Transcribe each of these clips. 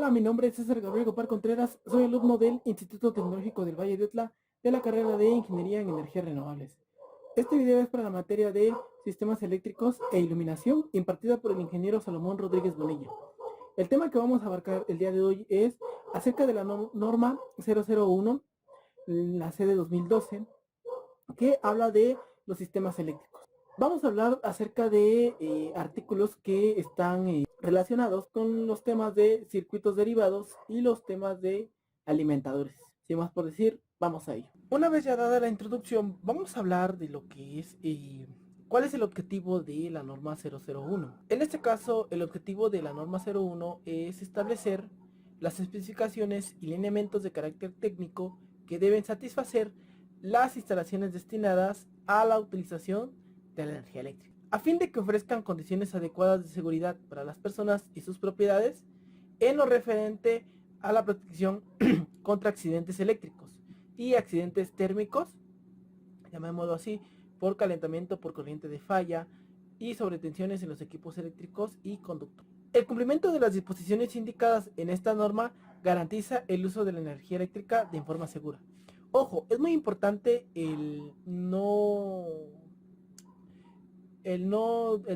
Hola, mi nombre es César Gabriel Gopar Contreras, soy alumno del Instituto Tecnológico del Valle de Utla de la carrera de Ingeniería en Energías Renovables. Este video es para la materia de Sistemas Eléctricos e Iluminación impartida por el ingeniero Salomón Rodríguez Bonilla. El tema que vamos a abarcar el día de hoy es acerca de la norma 001, la C de 2012, que habla de los sistemas eléctricos. Vamos a hablar acerca de artículos que están relacionados con los temas de circuitos derivados y los temas de alimentadores. Sin más por decir, vamos a ello. Una vez ya dada la introducción, vamos a hablar de lo que es cuál es el objetivo de la norma 001. En este caso, el objetivo de la norma 01 es establecer las especificaciones y lineamientos de carácter técnico que deben satisfacer las instalaciones destinadas a la utilización de la energía eléctrica, a fin de que ofrezcan condiciones adecuadas de seguridad para las personas y sus propiedades en lo referente a la protección contra accidentes eléctricos y accidentes térmicos, llamémoslo así, por calentamiento por corriente de falla y sobretensiones en los equipos eléctricos y conductos. El cumplimiento de las disposiciones indicadas en esta norma garantiza el uso de la energía eléctrica de forma segura. Ojo, es muy importante el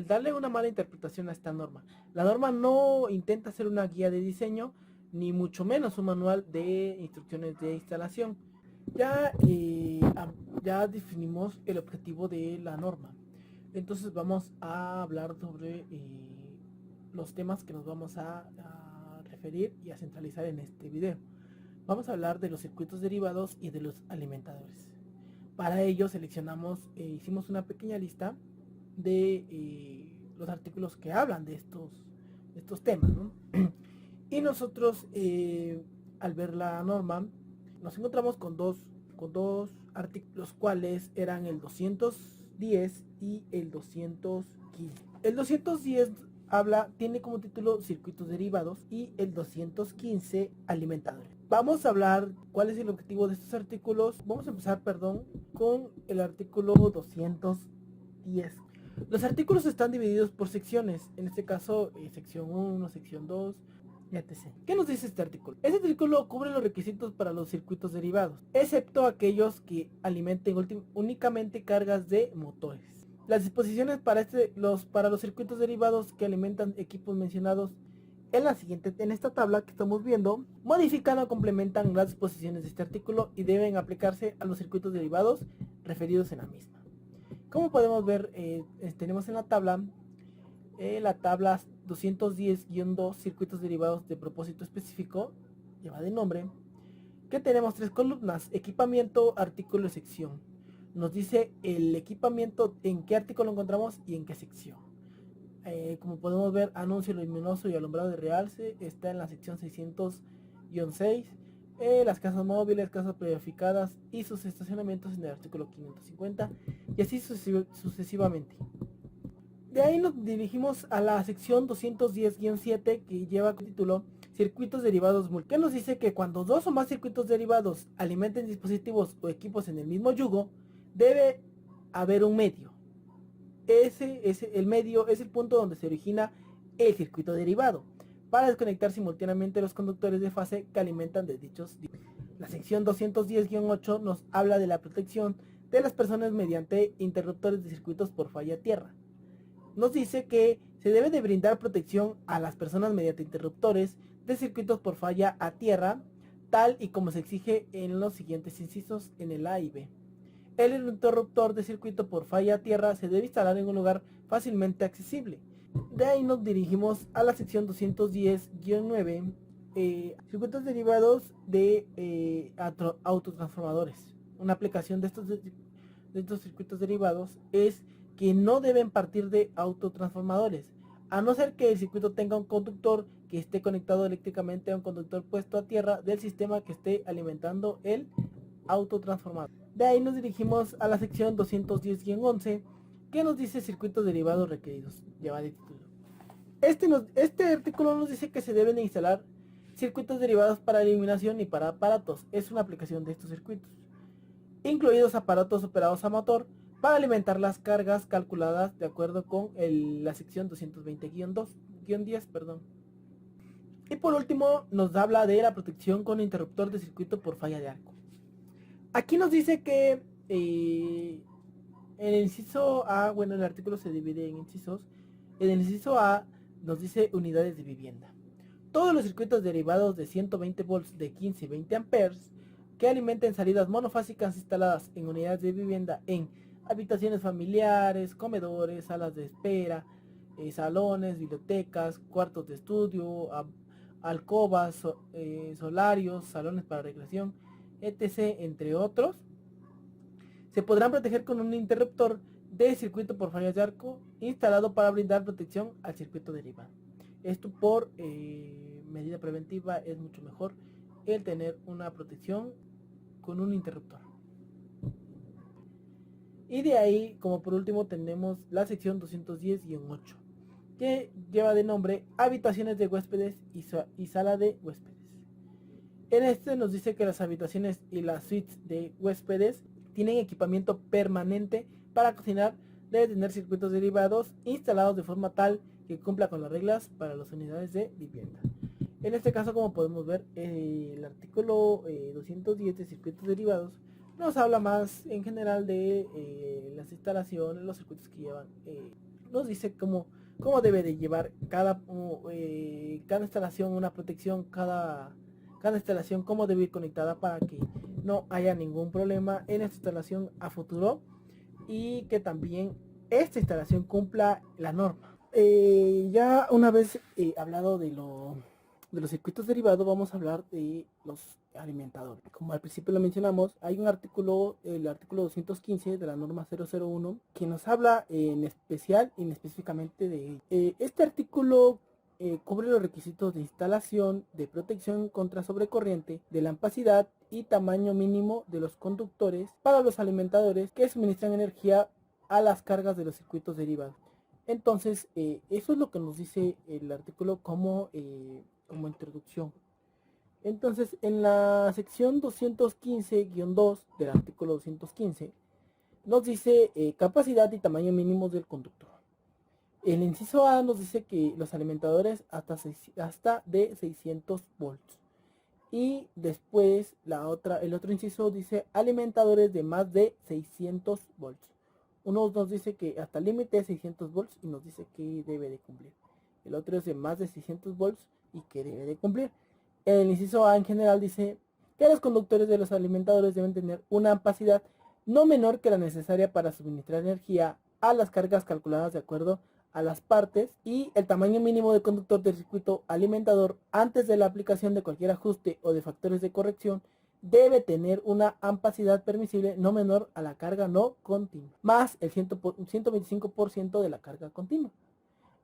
darle una mala interpretación a esta norma. La norma no intenta ser una guía de diseño, ni mucho menos un manual de instrucciones de instalación. Ya definimos el objetivo de la norma. Entonces vamos a hablar sobre los temas que nos vamos a referir y a centralizar en este video. Vamos a hablar de los circuitos derivados y de los alimentadores. Para ello seleccionamos, hicimos una pequeña lista de los artículos que hablan de estos temas, ¿no? Y nosotros al ver la norma nos encontramos con dos artículos, los cuales eran el 210 y el 215. El 210 tiene como título circuitos derivados y el 215 alimentadores. Vamos a hablar cuál es el objetivo de estos artículos. Vamos a empezar, con el artículo 210. Los artículos están divididos por secciones, en este caso sección 1, sección 2, y etc. ¿Qué nos dice este artículo? Este artículo cubre los requisitos para los circuitos derivados, excepto aquellos que alimenten únicamente cargas de motores. Las disposiciones para los circuitos derivados que alimentan equipos mencionados en esta tabla que estamos viendo, modifican o complementan las disposiciones de este artículo y deben aplicarse a los circuitos derivados referidos en la misma. Como podemos ver, tenemos en la tabla 210-2 circuitos derivados de propósito específico, lleva de nombre, que tenemos tres columnas: equipamiento, artículo y sección. Nos dice el equipamiento, en qué artículo lo encontramos y en qué sección. Como podemos ver, anuncio luminoso y alumbrado de realce está en la sección 600-6. Las casas móviles, casas prefabricadas y sus estacionamientos en el artículo 550, y así sucesivamente. De ahí nos dirigimos a la sección 210-7, que lleva como título circuitos derivados múltiples, que nos dice que cuando dos o más circuitos derivados alimenten dispositivos o equipos en el mismo yugo, debe haber un medio. El medio es el punto donde se origina el circuito derivado, para desconectar simultáneamente los conductores de fase que alimentan de dichos. La sección 210-8 nos habla de la protección de las personas mediante interruptores de circuitos por falla a tierra. Nos dice que se debe de brindar protección a las personas mediante interruptores de circuitos por falla a tierra, tal y como se exige en los siguientes incisos en el A y B. El interruptor de circuito por falla a tierra se debe instalar en un lugar fácilmente accesible. De ahí nos dirigimos a la sección 210-9, circuitos derivados de autotransformadores. Una aplicación de estos circuitos derivados es que no deben partir de autotransformadores, a no ser que el circuito tenga un conductor que esté conectado eléctricamente a un conductor puesto a tierra del sistema que esté alimentando el autotransformador. De ahí nos dirigimos a la sección 210-11, que nos dice circuitos derivados requeridos. Lleva de título. Este artículo nos dice que se deben de instalar circuitos derivados para iluminación y para aparatos. Es una aplicación de estos circuitos, incluidos aparatos operados a motor, para alimentar las cargas calculadas de acuerdo con la sección 220-10. Y por último nos habla de la protección con interruptor de circuito por falla de arco. Aquí nos dice que en el inciso A, bueno, el artículo se divide en incisos. En el inciso A nos dice unidades de vivienda. Todos los circuitos derivados de 120 volts de 15 y 20 amperes que alimenten salidas monofásicas instaladas en unidades de vivienda en habitaciones familiares, comedores, salas de espera, salones, bibliotecas, cuartos de estudio, alcobas, solarios, salones para recreación, etc., entre otros, se podrán proteger con un interruptor de circuito por fallas de arco instalado para brindar protección al circuito derivado. Esto por medida preventiva es mucho mejor el tener una protección con un interruptor. Y de ahí, como por último, tenemos la sección 210-8, que lleva de nombre habitaciones de huéspedes y sala de huéspedes. En este nos dice que las habitaciones y las suites de huéspedes tienen equipamiento permanente para cocinar, debe tener circuitos derivados instalados de forma tal que cumpla con las reglas para las unidades de vivienda. En este caso, como podemos ver, el artículo 210 de circuitos derivados nos habla más en general de las instalaciones, los circuitos que llevan. Nos dice cómo debe de llevar cada instalación una protección, cada instalación cómo debe ir conectada para que no haya ningún problema en esta instalación a futuro y que también esta instalación cumpla la norma. Ya una vez hablado de los circuitos derivados, vamos a hablar de los alimentadores. Como al principio lo mencionamos, hay un artículo, el artículo 215 de la norma 001, que nos habla en especial y específicamente de este artículo. Cubre los requisitos de instalación, de protección contra sobrecorriente, de la amplitud y tamaño mínimo de los conductores para los alimentadores que suministran energía a las cargas de los circuitos derivados. Entonces, eso es lo que nos dice el artículo como introducción. Entonces, en la sección 215-2 del artículo 215, nos dice capacidad y tamaño mínimos del conductor. El inciso A nos dice que los alimentadores hasta de 600 volts. Y después el otro inciso dice alimentadores de más de 600 volts. Uno nos dice que hasta el límite de 600 volts y nos dice que debe de cumplir. El otro es de más de 600 volts y que debe de cumplir. El inciso A en general dice que los conductores de los alimentadores deben tener una capacidad no menor que la necesaria para suministrar energía a las cargas calculadas de acuerdo a las partes y el tamaño mínimo de conductor del circuito alimentador antes de la aplicación de cualquier ajuste o de factores de corrección debe tener una amplitud permisible no menor a la carga no continua, más el 125% de la carga continua.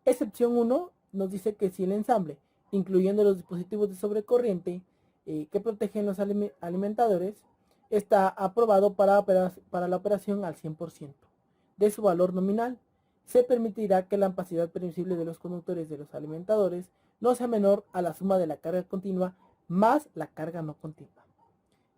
Excepción 1 nos dice que si el ensamble, incluyendo los dispositivos de sobrecorriente que protegen los alimentadores, está aprobado para la operación al 100% de su valor nominal, se permitirá que la amplitud permisible de los conductores de los alimentadores no sea menor a la suma de la carga continua más la carga no continua.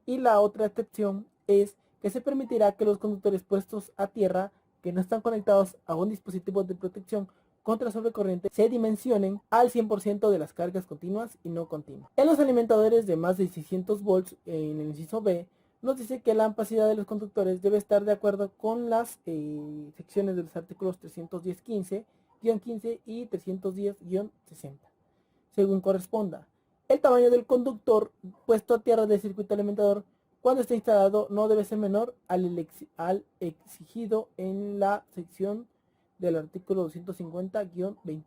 Y la otra excepción es que se permitirá que los conductores puestos a tierra que no están conectados a un dispositivo de protección contra sobrecorriente se dimensionen al 100% de las cargas continuas y no continuas. En los alimentadores de más de 600 volts, en el inciso B, nos dice que la amplitud de los conductores debe estar de acuerdo con las secciones de los artículos 310-15 y 310-60, según corresponda. El tamaño del conductor puesto a tierra del circuito alimentador cuando esté instalado no debe ser menor al exigido en la sección del artículo 250-22,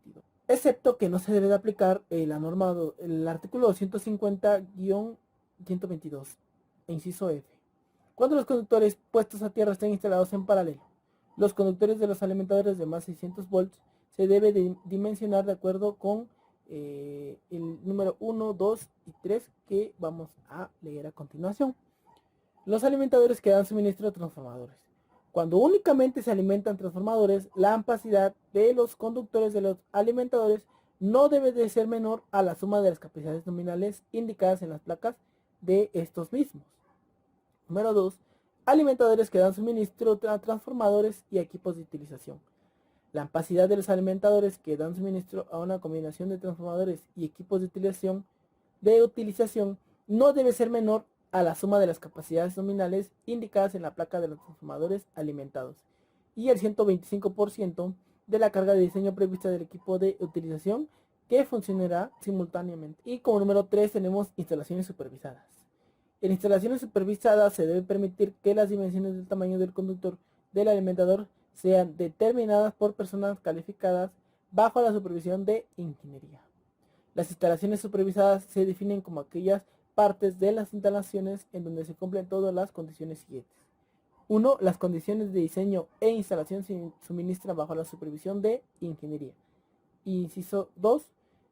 excepto que no se debe de aplicar la norma el artículo 250-122, inciso F, cuando los conductores puestos a tierra estén instalados en paralelo. Los conductores de los alimentadores de más de 600 volts se debe de dimensionar de acuerdo con el número 1, 2 y 3 que vamos a leer a continuación. Los alimentadores que dan suministro a transformadores. Cuando únicamente se alimentan transformadores, la amplitud de los conductores de los alimentadores no debe de ser menor a la suma de las capacidades nominales indicadas en las placas de estos mismos. Número 2. Alimentadores que dan suministro a transformadores y equipos de utilización. La capacidad de los alimentadores que dan suministro a una combinación de transformadores y equipos de utilización no debe ser menor a la suma de las capacidades nominales indicadas en la placa de los transformadores alimentados y el 125% de la carga de diseño prevista del equipo de utilización que funcionará simultáneamente. Y como número 3 tenemos instalaciones supervisadas. En instalaciones supervisadas se debe permitir que las dimensiones del tamaño del conductor del alimentador sean determinadas por personas calificadas bajo la supervisión de ingeniería. Las instalaciones supervisadas se definen como aquellas partes de las instalaciones en donde se cumplen todas las condiciones siguientes. 1. Las condiciones de diseño e instalación se suministran bajo la supervisión de ingeniería. Inciso 2.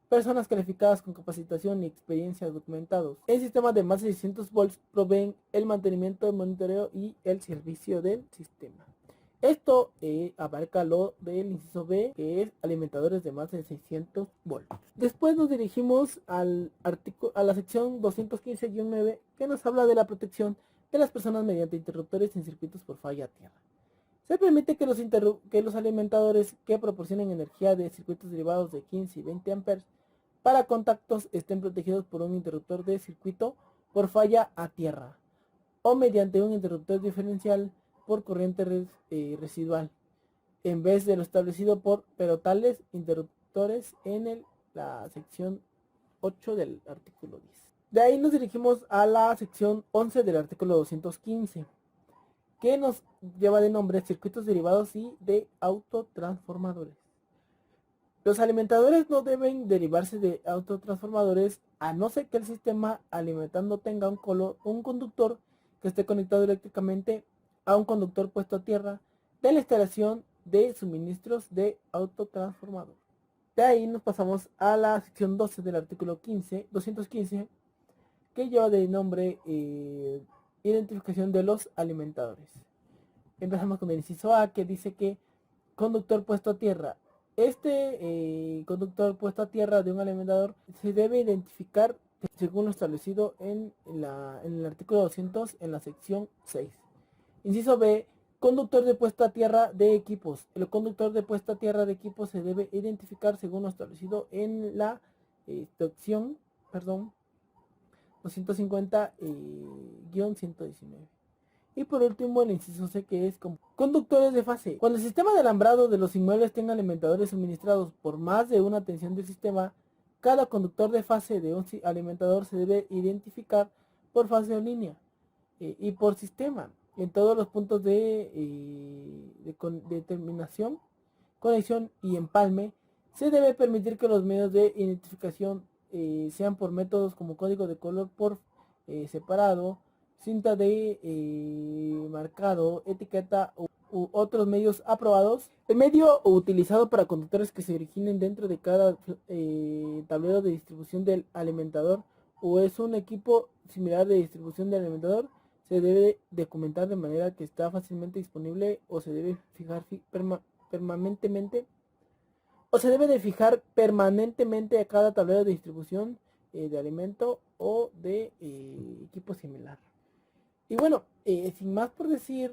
Personas calificadas con capacitación y experiencia documentados en sistemas de más de 600 volts proveen el mantenimiento, el monitoreo y el servicio del sistema. Esto abarca lo del inciso B, que es alimentadores de más de 600 volts. Después nos dirigimos a la sección 215-9, que nos habla de la protección de las personas mediante interruptores en circuitos por falla a tierra. Se permite que los alimentadores que proporcionen energía de circuitos derivados de 15 y 20 amperes para contactos estén protegidos por un interruptor de circuito por falla a tierra o mediante un interruptor diferencial por corriente residual, en vez de lo establecido pero tales interruptores en la sección 8 del artículo 10. De ahí nos dirigimos a la sección 11 del artículo 215, que nos lleva de nombre circuitos derivados y de autotransformadores. Los alimentadores no deben derivarse de autotransformadores a no ser que el sistema alimentando tenga un conductor que esté conectado eléctricamente a un conductor puesto a tierra de la instalación de suministros de autotransformador. De ahí nos pasamos a la sección 12 del artículo 215, que lleva de nombre identificación de los alimentadores. Empezamos con el inciso A, que dice que conductor puesto a tierra. Este conductor puesto a tierra de un alimentador se debe identificar según lo establecido en el artículo 200 en la sección 6. Inciso B, conductor de puesta a tierra de equipos. El conductor de puesta a tierra de equipos se debe identificar según lo establecido en la sección 250-119. Y por último el inciso C, que es conductores de fase. Cuando el sistema de alambrado de los inmuebles tenga alimentadores suministrados por más de una tensión del sistema, cada conductor de fase de un alimentador se debe identificar por fase o línea y por sistema en todos los puntos de terminación, conexión y empalme. Se debe permitir que los medios de identificación sean por métodos como código de color por separado, cinta de marcado, etiqueta u otros medios aprobados. El medio utilizado para conductores que se originen dentro de cada tablero de distribución del alimentador o es un equipo similar de distribución del alimentador se debe documentar de manera que está fácilmente disponible o se debe fijar permanentemente a cada tablero de distribución de alimento o de equipo similar. Y bueno, sin más por decir,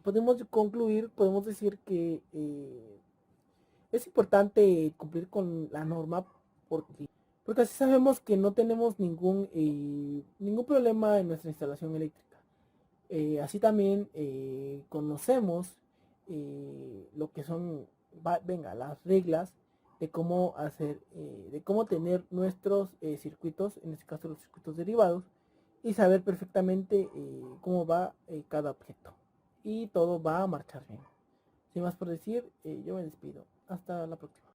podemos decir que es importante cumplir con la norma porque así sabemos que no tenemos ningún problema en nuestra instalación eléctrica. Así también conocemos lo que son las reglas de cómo hacer, de cómo tener nuestros circuitos, en este caso los circuitos derivados, y saber perfectamente cómo va cada objeto. Y todo va a marchar bien. Sin más por decir, yo me despido. Hasta la próxima.